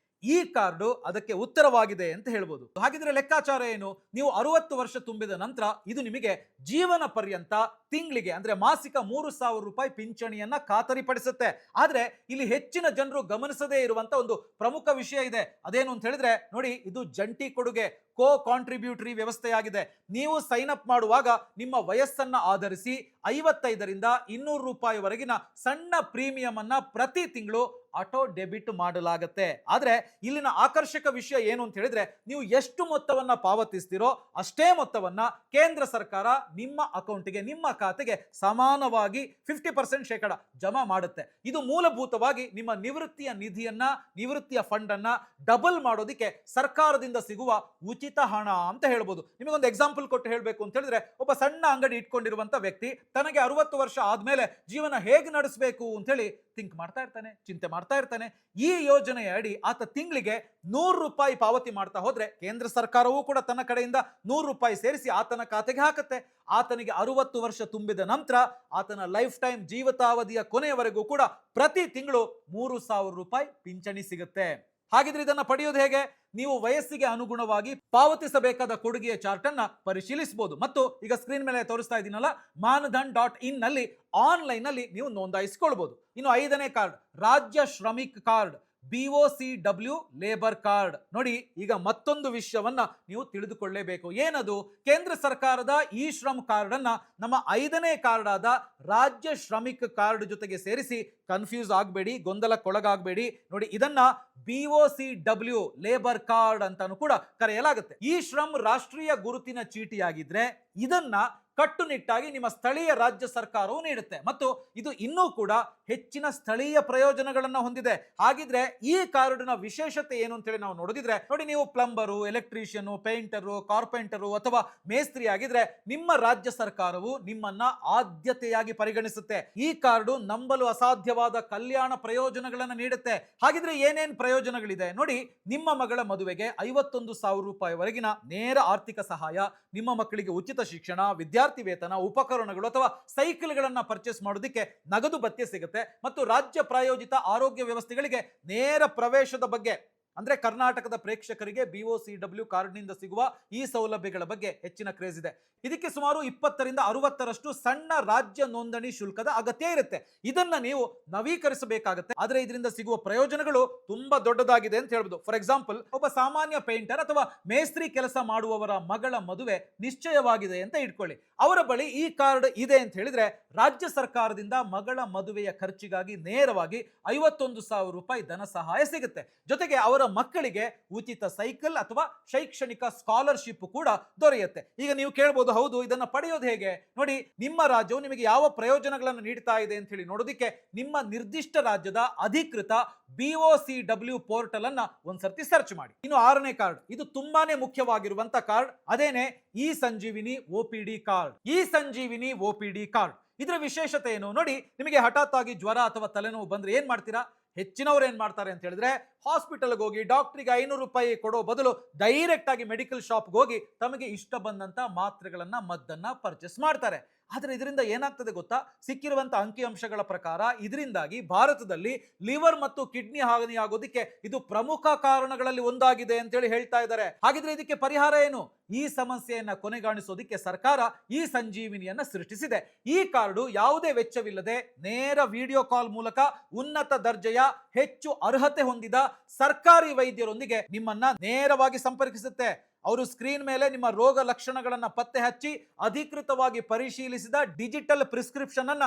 A: ಈ ಕಾರ್ಡು ಅದಕ್ಕೆ ಉತ್ತರವಾಗಿದೆ ಅಂತ ಹೇಳ್ಬೋದು. ಹಾಗಿದ್ರೆ ಲೆಕ್ಕಾಚಾರ ಏನು? ನೀವು 60 ವರ್ಷ ತುಂಬಿದ ನಂತರ ಇದು ನಿಮಗೆ ಜೀವನ ಪರ್ಯಂತ ತಿಂಗಳಿಗೆ ಅಂದ್ರೆ ಮಾಸಿಕ 3,000 ರೂಪಾಯಿ ಪಿಂಚಣಿಯನ್ನ ಖಾತರಿಪಡಿಸುತ್ತೆ. ಆದ್ರೆ ಇಲ್ಲಿ ಹೆಚ್ಚಿನ ಜನರು ಗಮನಿಸದೇ ಇರುವಂತ ಒಂದು ಪ್ರಮುಖ ವಿಷಯ ಇದೆ. ಅದೇನು ಅಂತ ಹೇಳಿದ್ರೆ, ನೋಡಿ, ಇದು ಜಂಟಿ ಕೊಡುಗೆ, ಕೋ ಕಾಂಟ್ರಿಬ್ಯೂಟರಿ ವ್ಯವಸ್ಥೆಯಾಗಿದೆ. ನೀವು ಸೈನ್ ಅಪ್ ಮಾಡುವಾಗ ನಿಮ್ಮ ವಯಸ್ಸನ್ನ ಆಧರಿಸಿ 55 ರಿಂದ 200 ರೂಪಾಯಿವರೆಗಿನ ಸಣ್ಣ ಪ್ರೀಮಿಯಂ ಅನ್ನ ಪ್ರತಿ ತಿಂಗಳು ಆಟೋ ಡೆಬಿಟ್ ಮಾಡಲಾಗುತ್ತೆ. ಆದ್ರೆ ಇಲ್ಲಿನ ಆಕರ್ಷಕ ವಿಷಯ ಏನು ಅಂತ ಹೇಳಿದ್ರೆ, ನೀವು ಎಷ್ಟು ಮೊತ್ತವನ್ನ ಪಾವತಿಸ್ತೀರೋ ಅಷ್ಟೇ ಮೊತ್ತವನ್ನ ಕೇಂದ್ರ ಸರ್ಕಾರ ನಿಮ್ಮ ಅಕೌಂಟ್ಗೆ, ನಿಮ್ಮ ಖಾತೆಗೆ ಸಮಾನವಾಗಿ 50% ಶೇಕಡ ಜಮಾ ಮಾಡುತ್ತೆ. ಇದು ಮೂಲಭೂತವಾಗಿ ನಿಮ್ಮ ನಿವೃತ್ತಿಯ ನಿಧಿಯನ್ನ, ನಿವೃತ್ತಿಯ ಫಂಡ್ ಅನ್ನ ಡಬಲ್ ಮಾಡೋದಿಕ್ಕೆ ಸರ್ಕಾರದಿಂದ ಸಿಗುವ ಉಚಿತ ಹಣ ಅಂತ ಹೇಳ್ಬೋದು. ನಿಮಗೊಂದು ಎಕ್ಸಾಂಪಲ್ ಕೊಟ್ಟು ಹೇಳಬೇಕು ಅಂತ ಹೇಳಿದ್ರೆ, ಒಬ್ಬ ಸಣ್ಣ ಅಂಗಡಿ ಇಟ್ಕೊಂಡಿರುವಂತ ವ್ಯಕ್ತಿ ತನಗೆ 60 ವರ್ಷ ಆದ್ಮೇಲೆ ಜೀವನ ಹೇಗೆ ನಡೆಸಬೇಕು ಅಂತ ಹೇಳಿ ಥಿಂಕ್ ಮಾಡ್ತಾ ಇರ್ತಾನೆ, ಚಿಂತೆ ಮಾಡ್ತಾ ಇರ್ತಾನೆ. ಈ ಯೋಜನೆಯ ಅಡಿ ಆತ ತಿಂಗಳಿಗೆ ₹100 ಪಾವತಿ ಮಾಡ್ತಾ ಹೋದ್ರೆ ಕೇಂದ್ರ ಸರ್ಕಾರವೂ ಕೂಡ ತನ್ನ ಕಡೆಯಿಂದ ₹100 ಸೇರಿಸಿ ಆತನ ಖಾತೆಗೆ ಹಾಕುತ್ತೆ. ಆತನಿಗೆ 60 ವರ್ಷ ತುಂಬಿದ ನಂತರ ಆತನ ಲೈಫ್ ಟೈಮ್ ಜೀವಿತಾವಧಿಯ ಕೊನೆಯವರೆಗೂ ಕೂಡ ಪ್ರತಿ ತಿಂಗಳು ₹3,000 ಪಿಂಚಣಿ ಸಿಗುತ್ತೆ. ಹಾಗಿದ್ರೆ ಇದನ್ನ ಪಡೆಯೋದು ಹೇಗೆ? ನೀವು ವಯಸ್ಸಿಗೆ ಅನುಗುಣವಾಗಿ ಪಾವತಿಸಬೇಕಾದ ಕೊಡುಗೆಯ ಚಾರ್ಟ್ ಅನ್ನ ಪರಿಶೀಲಿಸಬಹುದು. ಮತ್ತು ಈಗ ಸ್ಕ್ರೀನ್ ಮೇಲೆ ತೋರಿಸ್ತಾ ಇದ್ದೀನಲ್ಲ, ಮಾನಧನ್.in ನಲ್ಲಿ ಆನ್ಲೈನ್ ನಲ್ಲಿ ನೀವು ನೋಂದಾಯಿಸಿಕೊಳ್ಬಹುದು. ಇನ್ನು 5ನೇ ಕಾರ್ಡ್ ರಾಜ್ಯ Shramik card, BOCW labour card. ನೋಡಿ, ಈಗ ಮತ್ತೊಂದು ವಿಷಯವನ್ನ ನೀವು ತಿಳಿದುಕೊಳ್ಳಲೇಬೇಕು. ಏನದು? ಕೇಂದ್ರ ಸರ್ಕಾರದ ಈ ಶ್ರಮ್ ಕಾರ್ಡ್ ಅನ್ನ ನಮ್ಮ 5ನೇ ಕಾರ್ಡ್ ಆದ ರಾಜ್ಯ ಶ್ರಮಿಕ್ ಕಾರ್ಡ್ ಜೊತೆಗೆ ಸೇರಿಸಿ ಕನ್ಫ್ಯೂಸ್ ಆಗಬೇಡಿ, ಗೊಂದಲಕ್ಕೊಳಗಾಗಬೇಡಿ. ನೋಡಿ, ಇದನ್ನ BOCW ಲೇಬರ್ ಕಾರ್ಡ್ ಅಂತಾನು ಕೂಡ ಕರೆಯಲಾಗುತ್ತೆ. ಈ ಶ್ರಮ್ ರಾಷ್ಟ್ರೀಯ ಗುರುತಿನ ಚೀಟಿಯಾಗಿದ್ರೆ ಇದನ್ನ ಕಟ್ಟುನಿಟ್ಟಾಗಿ ನಿಮ್ಮ ಸ್ಥಳೀಯ ರಾಜ್ಯ ಸರ್ಕಾರವು ನೀಡುತ್ತೆ ಮತ್ತು ಇದು ಇನ್ನೂ ಕೂಡ ಹೆಚ್ಚಿನ ಸ್ಥಳೀಯ ಪ್ರಯೋಜನಗಳನ್ನ ಹೊಂದಿದೆ. ಹಾಗಿದ್ರೆ ಈ ಕಾರ್ಡಿನ ವಿಶೇಷತೆ ಏನು ಅಂತ ಹೇಳಿ ನಾವು ನೋಡಿದ್ರೆ, ನೋಡಿ, ನೀವು ಪ್ಲಂಬರು, ಎಲೆಕ್ಟ್ರಿಷಿಯನ್, ಪೇಂಟರು, ಕಾರ್ಪೆಂಟರು ಅಥವಾ ಮೇಸ್ತ್ರಿ ಆಗಿದ್ರೆ ನಿಮ್ಮ ರಾಜ್ಯ ಸರ್ಕಾರವು ನಿಮ್ಮನ್ನ ಆದ್ಯತೆಯಾಗಿ ಪರಿಗಣಿಸುತ್ತೆ. ಈ ಕಾರ್ಡು ನಂಬಲು ಅಸಾಧ್ಯವಾದ ಕಲ್ಯಾಣ ಪ್ರಯೋಜನಗಳನ್ನು ನೀಡುತ್ತೆ. ಹಾಗಿದ್ರೆ ಏನೇನ್ ಪ್ರಯೋಜನಗಳಿದೆ ನೋಡಿ, ನಿಮ್ಮ ಮಗಳ ಮದುವೆಗೆ ₹51,000 ವರೆಗಿನ ನೇರ ಆರ್ಥಿಕ ಸಹಾಯ, ನಿಮ್ಮ ಮಕ್ಕಳಿಗೆ ಉಚಿತ ಶಿಕ್ಷಣ, ವಿದ್ಯಾರ್ಥಿ ವೇತನ, ಉಪಕರಣಗಳು ಅಥವಾ ಸೈಕಲ್ಗಳನ್ನ ಪರ್ಚೇಸ್ ಮಾಡೋದಕ್ಕೆ ನಗದು ಭತ್ಯೆ ಸಿಗುತ್ತೆ ಮತ್ತು ರಾಜ್ಯ ಪ್ರಾಯೋಜಿತ ಆರೋಗ್ಯ ವ್ಯವಸ್ಥೆಗಳಿಗೆ ನೇರ ಪ್ರವೇಶದ ಬಗ್ಗೆ, ಅಂದ್ರೆ ಕರ್ನಾಟಕದ ಪ್ರೇಕ್ಷಕರಿಗೆ BOCW ಕಾರ್ಡ್ನಿಂದ ಸಿಗುವ ಈ ಸೌಲಭ್ಯಗಳ ಬಗ್ಗೆ ಹೆಚ್ಚಿನ ಕ್ರೇಜ್ ಇದೆ. ಇದಕ್ಕೆ ಸುಮಾರು 20 ರಿಂದ 60ರಷ್ಟು ಸಣ್ಣ ರಾಜ್ಯ ನೋಂದಣಿ ಶುಲ್ಕದ ಅಗತ್ಯ ಇರುತ್ತೆ. ಇದನ್ನ ನೀವು ನವೀಕರಿಸಬೇಕಾಗುತ್ತೆ. ಆದ್ರೆ ಇದರಿಂದ ಸಿಗುವ ಪ್ರಯೋಜನಗಳು ತುಂಬಾ ದೊಡ್ಡದಾಗಿದೆ ಅಂತ ಹೇಳ್ಬೋದು. ಫಾರ್ ಎಕ್ಸಾಂಪಲ್, ಒಬ್ಬ ಸಾಮಾನ್ಯ ಪೇಂಟರ್ ಅಥವಾ ಮೇಸ್ತ್ರಿ ಕೆಲಸ ಮಾಡುವವರ ಮಗಳ ಮದುವೆ ನಿಶ್ಚಯವಾಗಿದೆ ಅಂತ ಇಟ್ಕೊಳ್ಳಿ. ಅವರ ಬಳಿ ಈ ಕಾರ್ಡ್ ಇದೆ ಅಂತ ಹೇಳಿದ್ರೆ ರಾಜ್ಯ ಸರ್ಕಾರದಿಂದ ಮಗಳ ಮದುವೆಯ ಖರ್ಚಿಗಾಗಿ ನೇರವಾಗಿ ₹51,000 ಧನ ಸಹಾಯ ಸಿಗುತ್ತೆ. ಜೊತೆಗೆ ಅವರ ಮಕ್ಕಳಿಗೆ ಉಚಿತ ಸೈಕಲ್ ಅಥವಾ ಶೈಕ್ಷಣಿಕ ಸ್ಕಾಲರ್ಶಿಪ್ ಕೂಡ ದೊರೆಯುತ್ತೆ. ಈಗ ನೀವು ಕೇಳಬಹುದು, ಹೌದು, ಇದನ್ನ ಪಡೆಯೋದು ಹೇಗೆ? ನೋಡಿ, ನಿಮ್ಮ ರಾಜ್ಯವು ನಿಮಗೆ ಯಾವ ಪ್ರಯೋಜನಗಳನ್ನು ನೀಡ್ತಾ ಇದೆ ಅಂತ ಹೇಳಿ ನೋಡೋದಕ್ಕೆ ನಿಮ್ಮ ನಿರ್ದಿಷ್ಟ ರಾಜ್ಯದ ಅಧಿಕೃತ BOCW ಪೋರ್ಟಲ್ ಅನ್ನ ಒಂದ್ಸರ್ತಿ ಸರ್ಚ್ ಮಾಡಿ. ಇನ್ನು 6ನೇ ಕಾರ್ಡ್, ಇದು ತುಂಬಾನೇ ಮುಖ್ಯವಾಗಿರುವಂತ ಕಾರ್ಡ್, ಅದೇನೆ ಇ ಸಂಜೀವಿನಿ OPD ಕಾರ್ಡ್. ಇ ಸಂಜೀವಿನಿ OPD ಕಾರ್ಡ್ ಇದರ ವಿಶೇಷತೆ ಏನು ನೋಡಿ, ನಿಮಗೆ ಹಠಾತ್ ಆಗಿ ಜ್ವರ ಅಥವಾ ತಲೆನೋವು ಬಂದ್ರೆ ಏನ್ ಮಾಡ್ತೀರಾ? ಹೆಚ್ಚಿನವರು ಏನ್ ಮಾಡ್ತಾರೆ ಅಂತ ಹೇಳಿದ್ರೆ ಹಾಸ್ಪಿಟಲ್ಗೆ ಹೋಗಿ ಡಾಕ್ಟರ್ಗೆ ₹500 ಕೊಡೋ ಬದಲು ಡೈರೆಕ್ಟ್ ಆಗಿ ಮೆಡಿಕಲ್ ಶಾಪ್ಗೆ ಹೋಗಿ ತಮಗೆ ಇಷ್ಟ ಬಂದಂತ ಮಾತ್ರೆಗಳನ್ನ, ಮದ್ದನ್ನ ಪರ್ಚೇಸ್ ಮಾಡ್ತಾರೆ. ಆದ್ರೆ ಇದರಿಂದ ಏನಾಗ್ತದೆ ಗೊತ್ತಾ? ಸಿಕ್ಕಿರುವಂತ ಅಂಕಿಅಂಶಗಳ ಪ್ರಕಾರ ಇದರಿಂದಾಗಿ ಭಾರತದಲ್ಲಿ ಲಿವರ್ ಮತ್ತು ಕಿಡ್ನಿ ಹಾನಿಯಾಗೋದಕ್ಕೆ ಇದು ಪ್ರಮುಖ ಕಾರಣಗಳಲ್ಲಿ ಒಂದಾಗಿದೆ ಅಂತ ಹೇಳಿ ಹೇಳ್ತಾ ಇದ್ದಾರೆ. ಹಾಗಿದ್ರೆ ಇದಕ್ಕೆ ಪರಿಹಾರ ಏನು? ಈ ಸಮಸ್ಯೆಯನ್ನ ಕೊನೆಗಾಣಿಸೋದಕ್ಕೆ ಸರ್ಕಾರ ಈ ಸಂಜೀವಿನಿಯನ್ನ ಸೃಷ್ಟಿಸಿದೆ. ಈ ಕಾರ್ಡು ಯಾವುದೇ ವೆಚ್ಚವಿಲ್ಲದೆ ನೇರ ವಿಡಿಯೋ ಕಾಲ್ ಮೂಲಕ ಉನ್ನತ ದರ್ಜೆಯ ಹೆಚ್ಚು ಅರ್ಹತೆ ಹೊಂದಿದ ಸರ್ಕಾರಿ ವೈದ್ಯರೊಂದಿಗೆ ನಿಮ್ಮನ್ನ ನೇರವಾಗಿ ಸಂಪರ್ಕಿಸುತ್ತೆ. ಅವರು ಸ್ಕ್ರೀನ್ ಮೇಲೆ ನಿಮ್ಮ ರೋಗ ಲಕ್ಷಣಗಳನ್ನ ಪತ್ತೆ ಹಚ್ಚಿ ಅಧಿಕೃತವಾಗಿ ಪರಿಶೀಲಿಸಿದ ಡಿಜಿಟಲ್ ಪ್ರಿಸ್ಕ್ರಿಪ್ಷನ್ ಅನ್ನ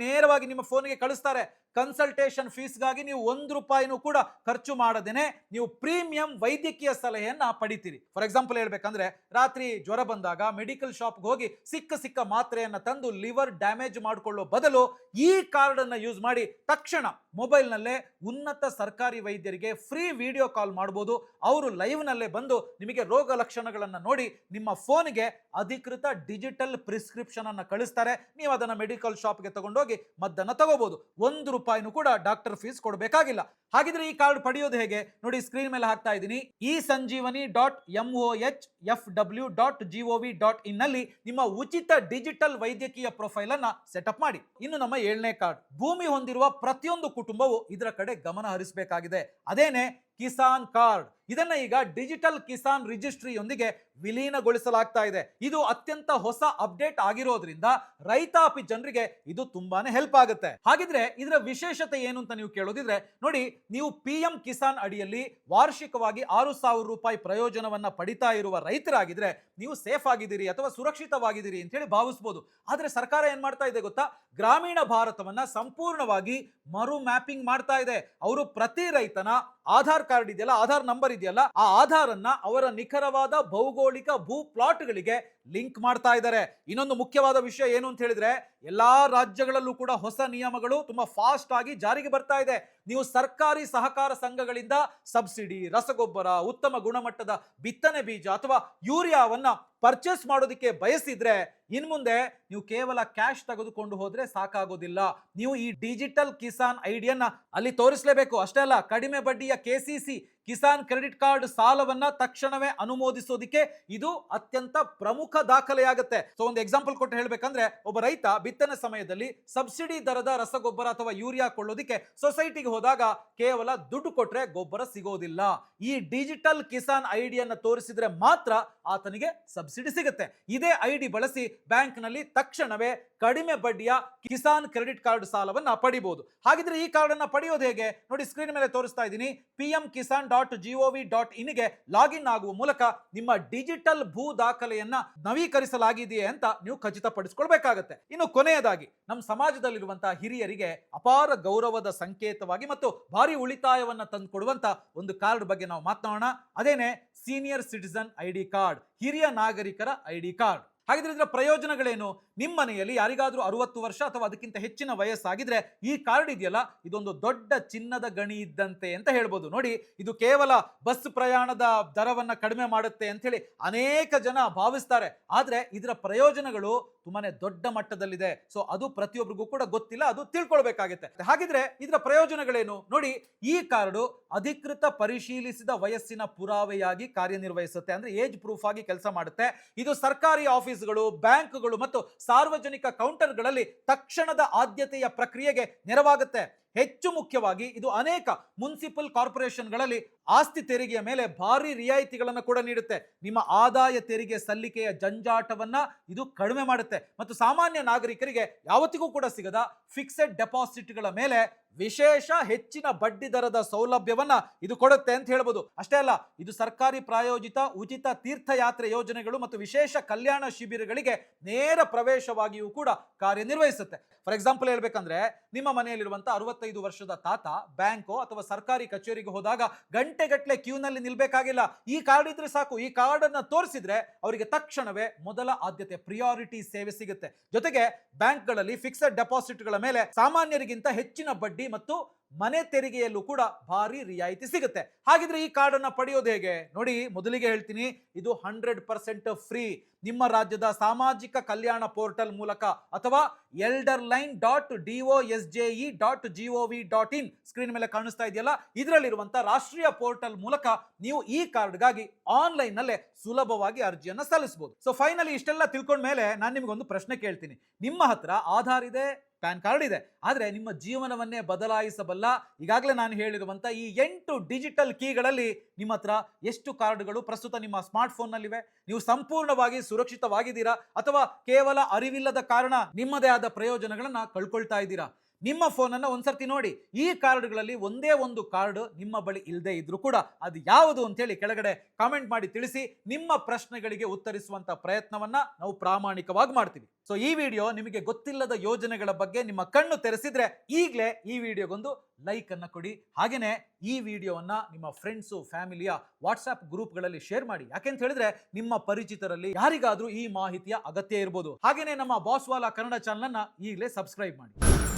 A: ನೇರವಾಗಿ ನಿಮ್ಮ ಫೋನ್ಗೆ ಕಳಿಸ್ತಾರೆ. ಕನ್ಸಲ್ಟೇಷನ್ ಫೀಸ್ಗಾಗಿ ನೀವು ₹1 ಕೂಡ ಖರ್ಚು ಮಾಡದೇನೆ ನೀವು ಪ್ರೀಮಿಯಂ ವೈದ್ಯಕೀಯ ಸಲಹೆಯನ್ನ ಪಡಿತೀರಿ. ಫಾರ್ ಎಕ್ಸಾಂಪಲ್ ಹೇಳ್ಬೇಕಂದ್ರೆ, ರಾತ್ರಿ ಜ್ವರ ಬಂದಾಗ ಮೆಡಿಕಲ್ ಶಾಪ್ಗೆ ಹೋಗಿ ಸಿಕ್ಕ ಮಾತ್ರೆಯನ್ನ ತಂದು ಲಿವರ್ ಡ್ಯಾಮೇಜ್ ಮಾಡಿಕೊಳ್ಳೋ ಬದಲು ಈ ಕಾರ್ಡ್ ಅನ್ನ ಯೂಸ್ ಮಾಡಿ ತಕ್ಷಣ ಮೊಬೈಲ್ ನಲ್ಲೇ ಉನ್ನತ ಸರ್ಕಾರಿ ವೈದ್ಯರಿಗೆ ಫ್ರೀ ವಿಡಿಯೋ ಕಾಲ್ ಮಾಡಬಹುದು. ಅವರು ಲೈವ್ ನಲ್ಲೇ ಬಂದು ನಿಮಗೆ ರೋಗ ಲಕ್ಷಣಗಳನ್ನ ನೋಡಿ ನಿಮ್ಮ ಫೋನ್ಗೆ ಅಧಿಕೃತ ಡಿಜಿಟಲ್ ಪ್ರಿಸ್ಕ್ರಿಪ್ಷನ್ ಅನ್ನ ಕಳಿಸ್ತಾರೆ. ನೀವು ಅದನ್ನ ಮೆಡಿಕಲ್ ಶಾಪ್ಗೆ ತಗೊಂಡೋಗಿ ಮದ್ದನ್ನ ತಗೋಬಹುದು. ₹1 ಕೂಡ ಡಾಕ್ಟರ್ ಫೀಸ್ ಕೊಡಬೇಕಾಗಿಲ್ಲ. ಹಾಗಿದ್ರೆ ಈ ಕಾರ್ಡ್ ಪಡೆಯೋದು ಹೇಗೆ ನೋಡಿ, ಸ್ಕ್ರೀನ್ ಮೇಲೆ ಹಾಕ್ತಾ ಇದ್ದೀನಿ. eSanjeevani.moh.fw.gov.in ನಲ್ಲಿ ನಿಮ್ಮ ಉಚಿತ ಡಿಜಿಟಲ್ ವೈದ್ಯಕೀಯ ಪ್ರೊಫೈಲ್ ಅನ್ನ ಸೆಟಪ್ ಮಾಡಿ. ಇನ್ನು ನಮ್ಮ 7ನೇ ಕಾರ್ಡ್, ಭೂಮಿ ಹೊಂದಿರುವ ಪ್ರತಿಯೊಂದು ಕುಟುಂಬವು ಇದರ ಕಡೆ ಗಮನ ಹರಿಸಬೇಕಾಗಿದೆ. ಅದೇನೆ ಕಿಸಾನ್ ಕಾರ್ಡ್. ಇದನ್ನ ಈಗ ಡಿಜಿಟಲ್ ಕಿಸಾನ್ ರಿಜಿಸ್ಟ್ರಿಯೊಂದಿಗೆ ವಿಲೀನಗೊಳಿಸಲಾಗ್ತಾ ಇದೆ. ಇದು ಅತ್ಯಂತ ಹೊಸ ಅಪ್ಡೇಟ್ ಆಗಿರೋದ್ರಿಂದ ರೈತಾಪಿ ಜನರಿಗೆ ಇದು ತುಂಬಾನೇ ಹೆಲ್ಪ್ ಆಗುತ್ತೆ. ಹಾಗಿದ್ರೆ ಇದರ ವಿಶೇಷತೆ ಏನು ಅಂತ ನೀವು ಕೇಳೋದಿದ್ರೆ ನೋಡಿ, ನೀವು PM ಕಿಸಾನ್ ಅಡಿಯಲ್ಲಿ ವಾರ್ಷಿಕವಾಗಿ ₹6,000 ಪ್ರಯೋಜನವನ್ನ ಪಡಿತಾ ಇರುವ ರೈತರಾಗಿದ್ರೆ ನೀವು ಸೇಫ್ ಆಗಿದ್ದೀರಿ ಅಥವಾ ಸುರಕ್ಷಿತವಾಗಿದ್ದೀರಿ ಅಂತ ಹೇಳಿ ಭಾವಿಸಬಹುದು. ಆದ್ರೆ ಸರ್ಕಾರ ಏನ್ ಮಾಡ್ತಾ ಇದೆ ಗೊತ್ತಾ? ಗ್ರಾಮೀಣ ಭಾರತವನ್ನ ಸಂಪೂರ್ಣವಾಗಿ ಮರು ಮ್ಯಾಪಿಂಗ್ ಮಾಡ್ತಾ ಇದೆ. ಅವರು ಪ್ರತಿ ರೈತನ ಆಧಾರ್ ಕಾರ್ಡ್ ಇದೆಯಲ್ಲ, ಆಧಾರ್ ನಂಬರ್ ಇದೆಯಲ್ಲ, ಆ ಆಧಾರ್ ಅನ್ನ ಅವರ ನಿಖರವಾದ ಭೌಗೋಳಿಕ ಭೂ ಪ್ಲಾಟ್ಗಳಿಗೆ ಲಿಂಕ್ ಮಾಡ್ತಾ ಇದ್ದಾರೆ. ಇನ್ನೊಂದು ಮುಖ್ಯವಾದ ವಿಷಯ ಏನು ಅಂತ ಹೇಳಿದ್ರೆ, ಎಲ್ಲಾ ರಾಜ್ಯಗಳಲ್ಲೂ ಕೂಡ ಹೊಸ ನಿಯಮಗಳು ತುಂಬಾ ಫಾಸ್ಟ್ ಆಗಿ ಜಾರಿಗೆ ಬರ್ತಾ ಇದೆ. ನೀವು ಸರ್ಕಾರಿ ಸಹಕಾರ ಸಂಘಗಳಿಂದ ಸಬ್ಸಿಡಿ, ರಸಗೊಬ್ಬರ, ಉತ್ತಮ ಗುಣಮಟ್ಟದ ಬಿತ್ತನೆ ಬೀಜ ಅಥವಾ ಯೂರಿಯಾವನ್ನ ಪರ್ಚೇಸ್ ಮಾಡೋದಕ್ಕೆ ಬಯಸಿದ್ರೆ ಇನ್ಮುಂದೆ ನೀವು ಕೇವಲ ಕ್ಯಾಶ್ ತೆಗೆದುಕೊಂಡು ಹೋದ್ರೆ ಸಾಕಾಗೋದಿಲ್ಲ. ನೀವು ಈ ಡಿಜಿಟಲ್ ಕಿಸಾನ್ ಐಡಿಯನ್ನ ಅಲ್ಲಿ ತೋರಿಸಲೇಬೇಕು. ಅಷ್ಟೇ ಅಲ್ಲ, ಕಡಿಮೆ ಬಡ್ಡಿಯ KCC ಕಿಸಾನ್ ಕ್ರೆಡಿಟ್ ಕಾರ್ಡ್ ಸಾಲವನ್ನ ತಕ್ಷಣವೇ ಅನುಮೋದಿಸೋದಿಕ್ಕೆ ಇದು ಅತ್ಯಂತ ಪ್ರಮುಖ ದಾಖಲೆಯಾಗುತ್ತೆ. ಸೊ ಒಂದು ಎಕ್ಸಾಂಪಲ್ ಕೊಟ್ಟು ಹೇಳ್ಬೇಕಂದ್ರೆ, ಒಬ್ಬ ರೈತ ಬಿತ್ತನೆ ಸಮಯದಲ್ಲಿ ಸಬ್ಸಿಡಿ ದರದ ರಸಗೊಬ್ಬರ ಅಥವಾ ಯೂರಿಯಾ ಕೊಳ್ಳೋದಿಕ್ಕೆ ಸೊಸೈಟಿಗೆ ಹೋದಾಗ ಕೇವಲ ದುಡ್ಡು ಕೊಟ್ರೆ ಗೊಬ್ಬರ ಸಿಗೋದಿಲ್ಲ. ಈ ಡಿಜಿಟಲ್ ಕಿಸಾನ್ ಐಡಿಯನ್ನ ತೋರಿಸಿದ್ರೆ ಮಾತ್ರ ಆತನಿಗೆ ಸಬ್ಸಿಡಿ ಸಿಗುತ್ತೆ. ಇದೇ ಐಡಿ ಬಳಸಿ ಬ್ಯಾಂಕ್ ನಲ್ಲಿ ತಕ್ಷಣವೇ ಕಡಿಮೆ ಬಡ್ಡಿಯ ಕಿಸಾನ್ ಕ್ರೆಡಿಟ್ ಕಾರ್ಡ್ ಸಾಲವನ್ನ ಪಡಿಬಹುದು. ಹಾಗಿದ್ರೆ ಈ ಕಾರ್ಡ್ ಅನ್ನ ಪಡೆಯೋದು ಹೇಗೆ? ನೋಡಿ, ಸ್ಕ್ರೀನ್ ಮೇಲೆ ತೋರಿಸ್ತಾ ಇದ್ದೀನಿ. pmkisan.gov.in ಗೆ ಲಾಗಿನ್ ಆಗುವ ಮೂಲಕ ನಿಮ್ಮ ಡಿಜಿಟಲ್ ಭೂ ದಾಖಲೆಯನ್ನ ನವೀಕರಿಸಲಾಗಿದೆಯೇ ಅಂತ ನೀವು ಖಚಿತಪಡಿಸಿಕೊಳ್ಬೇಕಾಗತ್ತೆ. ಇನ್ನು ಕೊನೆಯದಾಗಿ, ನಮ್ಮ ಸಮಾಜದಲ್ಲಿರುವಂತಹ ಹಿರಿಯರಿಗೆ ಅಪಾರ ಗೌರವದ ಸಂಕೇತವಾಗಿ ಮತ್ತು ಭಾರಿ ಉಳಿತಾಯವನ್ನ ತಂದುಕೊಡುವಂತ ಒಂದು ಕಾರ್ಡ್ ಬಗ್ಗೆ ನಾವು ಮಾತನಾಡೋಣ. ಅದೇನೆ ಸೀನಿಯರ್ ಸಿಟಿಸನ್ ID ಕಾರ್ಡ್, ಹಿರಿಯ ನಾಗರಿಕರ ID ಕಾರ್ಡ್. ಹಾಗಿದ್ರೆ ಇದರ ಪ್ರಯೋಜನಗಳೇನು? ನಿಮ್ಮ ಮನೆಯಲ್ಲಿ ಯಾರಿಗಾದ್ರೂ 60 ವರ್ಷ ಅಥವಾ ಅದಕ್ಕಿಂತ ಹೆಚ್ಚಿನ ವಯಸ್ಸಾಗಿದ್ರೆ ಈ ಕಾರ್ಡ್ ಇದೆಯಲ್ಲ, ಇದೊಂದು ದೊಡ್ಡ ಚಿನ್ನದ ಗಣಿ ಇದ್ದಂತೆ ಅಂತ ಹೇಳ್ಬೋದು. ನೋಡಿ, ಇದು ಕೇವಲ ಬಸ್ ಪ್ರಯಾಣದ ದರವನ್ನ ಕಡಿಮೆ ಮಾಡುತ್ತೆ ಅಂತ ಹೇಳಿ ಅನೇಕ ಜನ ಭಾವಿಸ್ತಾರೆ. ಆದ್ರೆ ಇದರ ಪ್ರಯೋಜನಗಳು ತುಂಬಾನೇ ದೊಡ್ಡ ಮಟ್ಟದಲ್ಲಿದೆ. ಸೊ ಅದು ಪ್ರತಿಯೊಬ್ಬರಿಗೂ ಕೂಡ ಗೊತ್ತಿಲ್ಲ, ಅದು ತಿಳ್ಕೊಳ್ಬೇಕಾಗುತ್ತೆ. ಹಾಗಿದ್ರೆ ಇದರ ಪ್ರಯೋಜನಗಳೇನು? ನೋಡಿ, ಈ ಕಾರ್ಡು ಅಧಿಕೃತ ಪರಿಶೀಲಿಸಿದ ವಯಸ್ಸಿನ ಪುರಾವೆಯಾಗಿ ಕಾರ್ಯನಿರ್ವಹಿಸುತ್ತೆ. ಅಂದ್ರೆ ಏಜ್ ಪ್ರೂಫ್ ಆಗಿ ಕೆಲಸ ಮಾಡುತ್ತೆ. ಇದು ಸರ್ಕಾರಿ ಆಫೀಸ್ಗಳು, ಬ್ಯಾಂಕ್ಗಳು ಮತ್ತು ಸಾರ್ವಜನಿಕ ಕೌಂಟರ್ಗಳಲ್ಲಿ ತಕ್ಷಣದ ಆದ್ಯತೆಯ ಪ್ರಕ್ರಿಯೆಗೆ ನೆರವಾಗುತ್ತೆ. ಹೆಚ್ಚು ಮುಖ್ಯವಾಗಿ ಇದು ಅನೇಕ ಮುನ್ಸಿಪಲ್ ಕಾರ್ಪೊರೇಷನ್ಗಳಲ್ಲಿ ಆಸ್ತಿ ತೆರಿಗೆಯ ಮೇಲೆ ಭಾರಿ ರಿಯಾಯಿತಿಗಳನ್ನು ಕೂಡ ನೀಡುತ್ತೆ. ನಿಮ್ಮ ಆದಾಯ ತೆರಿಗೆ ಸಲ್ಲಿಕೆಯ ಜಂಜಾಟವನ್ನ ಇದು ಕಡಿಮೆ ಮಾಡುತ್ತೆ ಮತ್ತು ಸಾಮಾನ್ಯ ನಾಗರಿಕರಿಗೆ ಯಾವತ್ತಿಗೂ ಕೂಡ ಸಿಗದ ಫಿಕ್ಸೆಡ್ ಡೆಪಾಸಿಟ್ಗಳ ಮೇಲೆ ವಿಶೇಷ ಹೆಚ್ಚಿನ ಬಡ್ಡಿ ದರದ ಸೌಲಭ್ಯವನ್ನ ಇದು ಕೊಡುತ್ತೆ ಅಂತ ಹೇಳ್ಬೋದು. ಅಷ್ಟೇ ಅಲ್ಲ, ಇದು ಸರ್ಕಾರಿ ಪ್ರಾಯೋಜಿತ ಉಚಿತ ತೀರ್ಥಯಾತ್ರೆ ಯೋಜನೆಗಳು ಮತ್ತು ವಿಶೇಷ ಕಲ್ಯಾಣ ಶಿಬಿರಗಳಿಗೆ ನೇರ ಪ್ರವೇಶವಾಗಿಯೂ ಕೂಡ ಕಾರ್ಯನಿರ್ವಹಿಸುತ್ತೆ. ಫಾರ್ ಎಕ್ಸಾಂಪಲ್ ಹೇಳ್ಬೇಕಂದ್ರೆ, ನಿಮ್ಮ ಮನೆಯಲ್ಲಿರುವಂತಹ 65 ವರ್ಷದ ತಾತ ಬ್ಯಾಂಕೋ ಅಥವಾ ಸರ್ಕಾರಿ ಕಚೇರಿಗೆ ಹೋದಾಗ ಗಂಟೆಗಟ್ಟಲೆ ಕ್ಯೂನಲ್ಲಿ ನಿಲ್ಬೇಕಾಗಿಲ್ಲ. ಈ ಕಾರ್ಡ್ ಇದ್ರೆ ಸಾಕು. ಈ ಕಾರ್ಡ್ ಅನ್ನ ತೋರಿಸಿದ್ರೆ ಅವರಿಗೆ ತಕ್ಷಣವೇ ಮೊದಲ ಆದ್ಯತೆ ಪ್ರಿಯಾರಿಟಿ ಸೇವೆ ಸಿಗುತ್ತೆ. ಜೊತೆಗೆ ಬ್ಯಾಂಕ್ಗಳಲ್ಲಿ ಫಿಕ್ಸೆಡ್ ಡೆಪಾಸಿಟ್ಗಳ ಮೇಲೆ ಸಾಮಾನ್ಯರಿಗಿಂತ ಹೆಚ್ಚಿನ ಬಡ್ಡಿ ಮತ್ತು ಮನೆ ತೆರಿಗೆಯಲ್ಲೂ ಕೂಡ ಭಾರಿ ರಿಯಾಯಿತಿ ಸಿಗುತ್ತೆ. ಹಾಗಿದ್ರೆ ಈ ಕಾರ್ಡ್ ಅನ್ನ ಪಡೆಯೋದು ಹೇಗೆ? ನೋಡಿ, ಮೊದಲಿಗೆ ಹೇಳ್ತೀನಿ, ಇದು 100% ಫ್ರೀ. ನಿಮ್ಮ ರಾಜ್ಯದ ಸಾಮಾಜಿಕ ಕಲ್ಯಾಣ ಪೋರ್ಟಲ್ ಮೂಲಕ ಅಥವಾ elderline.dosje.gov.in ಸ್ಕ್ರೀನ್ ಮೇಲೆ ಕಾಣಿಸ್ತಾ ಇದೆಯಲ್ಲ, ಇದರಲ್ಲಿರುವಂತಹ ರಾಷ್ಟ್ರೀಯ ಪೋರ್ಟಲ್ ಮೂಲಕ ನೀವು ಈ ಕಾರ್ಡ್ಗಾಗಿ ಆನ್ಲೈನ್ ನಲ್ಲೇ ಸುಲಭವಾಗಿ ಅರ್ಜಿಯನ್ನ ಸಲ್ಲಿಸಬಹುದು. ಸೊ ಫೈನಲಿ ಇಷ್ಟೆಲ್ಲ ತಿಳ್ಕೊಂಡ ಮೇಲೆ ನಾನು ನಿಮಗೊಂದು ಪ್ರಶ್ನೆ ಕೇಳ್ತೀನಿ. ನಿಮ್ಮ ಹತ್ರ ಆಧಾರ್ ಇದೆ, ಪ್ಯಾನ್ ಕಾರ್ಡ್ ಇದೆ, ಆದ್ರೆ ನಿಮ್ಮ ಜೀವನವನ್ನೇ ಬದಲಾಯಿಸಬಲ್ಲ ಈಗಾಗಲೇ ನಾನು ಹೇಳಿರುವಂತ ಈ 8 ಡಿಜಿಟಲ್ ಕೀಗಳಲ್ಲಿ ನಿಮ್ಮ ಹತ್ರ ಎಷ್ಟು ಕಾರ್ಡ್ಗಳು ಪ್ರಸ್ತುತ ನಿಮ್ಮ ಸ್ಮಾರ್ಟ್ ಫೋನ್ ನಲ್ಲಿವೆ? ನೀವು ಸಂಪೂರ್ಣವಾಗಿ ಸುರಕ್ಷಿತವಾಗಿದ್ದೀರಾ ಅಥವಾ ಕೇವಲ ಅರಿವಿಲ್ಲದ ಕಾರಣ ನಿಮ್ಮದೇ ಆದ ಪ್ರಯೋಜನಗಳನ್ನ ಕಳ್ಕೊಳ್ತಾ ಇದ್ದೀರಾ? ನಿಮ್ಮ ಫೋನ್ ಅನ್ನ ಒಂದ್ಸರ್ತಿ ನೋಡಿ. ಈ ಕಾರ್ಡ್ಗಳಲ್ಲಿ ಒಂದೇ ಒಂದು ಕಾರ್ಡ್ ನಿಮ್ಮ ಬಳಿ ಇಲ್ಲದೆ ಇದ್ರೂ ಕೂಡ ಅದು ಯಾವುದು ಅಂತೇಳಿ ಕೆಳಗಡೆ ಕಾಮೆಂಟ್ ಮಾಡಿ ತಿಳಿಸಿ. ನಿಮ್ಮ ಪ್ರಶ್ನೆಗಳಿಗೆ ಉತ್ತರಿಸುವಂತ ಪ್ರಯತ್ನವನ್ನ ನಾವು ಪ್ರಾಮಾಣಿಕವಾಗಿ ಮಾಡ್ತೀವಿ. ಸೊ ಈ ವಿಡಿಯೋ ನಿಮಗೆ ಗೊತ್ತಿಲ್ಲದ ಯೋಜನೆಗಳ ಬಗ್ಗೆ ನಿಮ್ಮ ಕಣ್ಣು ತೆರೆಸಿದ್ರೆ ಈಗಲೇ ಈ ವಿಡಿಯೋಗೊಂದು ಲೈಕ್ ಅನ್ನ ಕೊಡಿ. ಹಾಗೇನೆ ಈ ವಿಡಿಯೋವನ್ನ ನಿಮ್ಮ ಫ್ರೆಂಡ್ಸು, ಫ್ಯಾಮಿಲಿಯ ವಾಟ್ಸ್ಆಪ್ ಗ್ರೂಪ್ಗಳಲ್ಲಿ ಶೇರ್ ಮಾಡಿ. ಯಾಕೆಂತ ಹೇಳಿದ್ರೆ ನಿಮ್ಮ ಪರಿಚಿತರಲ್ಲಿ ಯಾರಿಗಾದ್ರೂ ಈ ಮಾಹಿತಿಯ ಅಗತ್ಯ ಇರಬಹುದು. ಹಾಗೇನೆ ನಮ್ಮ ಬಾಸ್ವಾಲಾ ಕನ್ನಡ ಚಾನಲ್ ಅನ್ನ ಈಗಲೇ ಸಬ್ಸ್ಕ್ರೈಬ್ ಮಾಡಿ.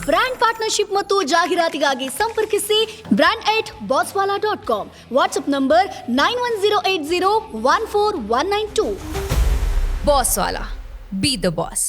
B: ಬ್ರಾಂಡ್ ಪಾರ್ಟ್ನರ್ಶಿಪ್ ಮತ್ತು ಜಾಹೀರಾತಿಗಾಗಿ ಸಂಪರ್ಕಿಸಿ brand@bosswala.com. WhatsApp number 9108014192.
C: Bosswala. Be the boss.